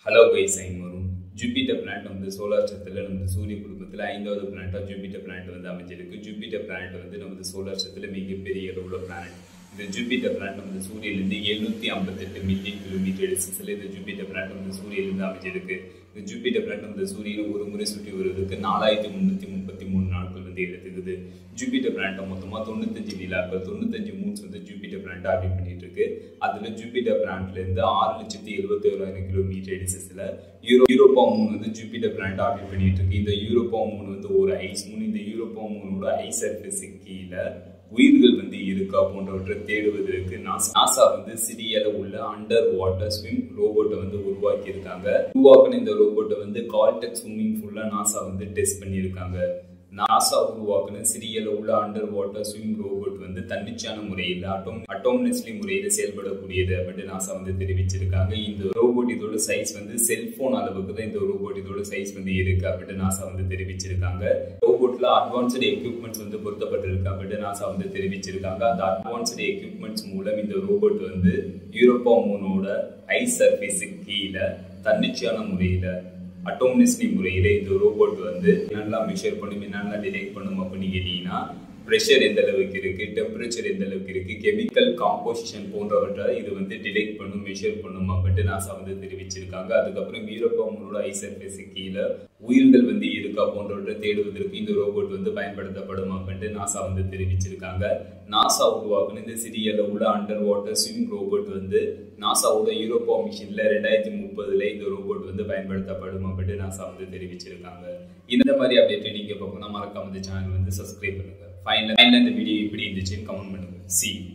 Hello guys, I'm Varun. Jupiter planet நம்ம solar சிஸ்டத்துல நம்ம சூரிய குடும்பத்துல ஐந்தாவது பிளானட்டா ஜூபிட்டர் பிளானட் வந்து அமைஞ்சிருக்கு. ஜூபிட்டர் பிளானட் வந்து நம்ம சோலார் சிஸ்டத்துல மிகப்பெரிய அளவுள்ள பிளானட். இந்த ஜூபிட்டர் பிளானட் நம்ம சூரியனிலிருந்து 758 மில்லியன் கிலோமீட்டர் டிஸ்டன்ஸ்ல இந்த ஜூபிட்டர் பிளானட் நம்ம சூரியனிலிருந்து அமைஞ்சிருக்கு. இந்த ஜூபிட்டர் பிளானட் நம்ம சூரியனை ஒரு முறை சுற்றி வருவதற்கு 4333 நாட்கள் வந்து எடுத்துக்குது. ஜூபிட்டர் பிளானட் மொத்தமா 95 நிலாக்கள் 95 மூன்ஸ் வந்து ஜூபிட்டர் பிளானட் ஆர்பிட் பண்ணிட்டு இருக்கு. அதுல ஜூபிட்டர் பிளானட்ல இருந்து 6,71,000 கிலோமீட்டர் டிஸ்டன்ஸ்ல யூரோப்பா மூன் வந்து ஜூபிட்டர் பிளானட் ஆர்பிட் பண்ணிட்டு இருக்கு. இந்த யூரோப்பா மூன் வந்து ஒரு ஐஸ் மூன். இந்த யூரோப்பா மூனோட ஐஸ் சர்ஃபேஸுக்கு கீழே உயிர்கள் வந்து இருக்கா போன்றவற்றை தேடுவதற்கு நாசா வந்து சிறிய அளவுள்ள அண்டர் வாட்டர் ஸ்விம் ரோபோட்டை வந்து உருவாக்கி இருக்காங்க. உருவாக்கின இந்த ரோபோட்டை வந்து கால்டெக் ஸ்விம்மிங் பூல்ல நாசா வந்து டெஸ்ட் பண்ணியிருக்காங்க. நாசா உருவாக்கின சிறிய அளவுள்ள அண்டர் வாட்டர் ஸ்விம் ரோபோட் வந்து தன்னிச்சான முறையில் அட்டோமனஸ்லி முறையில் செயல்படக்கூடியது அப்படின்னு நாசா வந்து தெரிவிச்சிருக்காங்க. இந்த ரோபோட் இதோட சைஸ் வந்து செல்போன் அளவுக்கு தான் இந்த ரோபோட் இதோட சைஸ் வந்து இருக்கு அப்படின்னு நாசா வந்து தெரிவிச்சிருக்காங்க. ரோபோட்ல அட்வான்ஸ்டு எக்யூப்மெண்ட்ஸ் வந்து பொருத்தப்பட்டிருக்கு அப்படின்னு நாசா வந்து தெரிவிச்சிருக்காங்க. அந்த அட்வான்ஸ்டு எக்யூப்மெண்ட்ஸ் மூலம் இந்த ரோபோட் வந்து யூரோப்பா மூனோட ஐஸ் சர்ஃபேஸுக்கு கீழே தன்னிச்சையான முறையில அட்டோமனஸ்லி முறையில இந்த ரோபோட் வந்து நல்லா மெஷர் பண்ணும், நல்லா டிடெக்ட் பண்ணும் அப்படின்னு கேட்டீங்கன்னா ப்ரெஷர் எந்த அளவுக்கு இருக்கு, டெம்பரேச்சர் எந்த அளவுக்கு இருக்கு, கெமிக்கல் காம்போசிஷன் போன்றவற்றை இது வந்து டிடெக்ட் பண்ணும், மெஷர் பண்ணும் அப்படின்ட்டு நாசா வந்து தெரிவிச்சிருக்காங்க. அதுக்கப்புறம் யூரோப்பா மூனோட ஐஸ் சர்ஃபேஸுக்கு கீழே உயிர்கள் வந்து இருக்கா போன்றவற்றை தேடுவதற்கு இந்த ரோபோட் வந்து பயன்படுத்தப்படும் அப்படின்ட்டு நாசா வந்து தெரிவிச்சிருக்காங்க. நாசா உருவாக்குன இந்த சிறிய அளவுள்ள அண்டர் வாட்டர் ஸ்விம் ரோபோட் வந்து நாசாவோட யூரோப்பா மிஷன்ல 2030 இந்த ரோபோட் வந்து பயன்படுத்தப்படும் அப்படின்னு நாசா வந்து தெரிவிச்சிருக்காங்க. இந்த மாதிரி அப்டேட் நீங்க பார்க்கணும்னா மறக்காம இந்த சேனல் வந்து சப்ஸ்கிரைப் பண்ணுங்க. ஃபைனலா இந்த வீடியோ எப்படி இருந்துச்சுன்னு கமெண்ட் பண்ணுங்க. See you.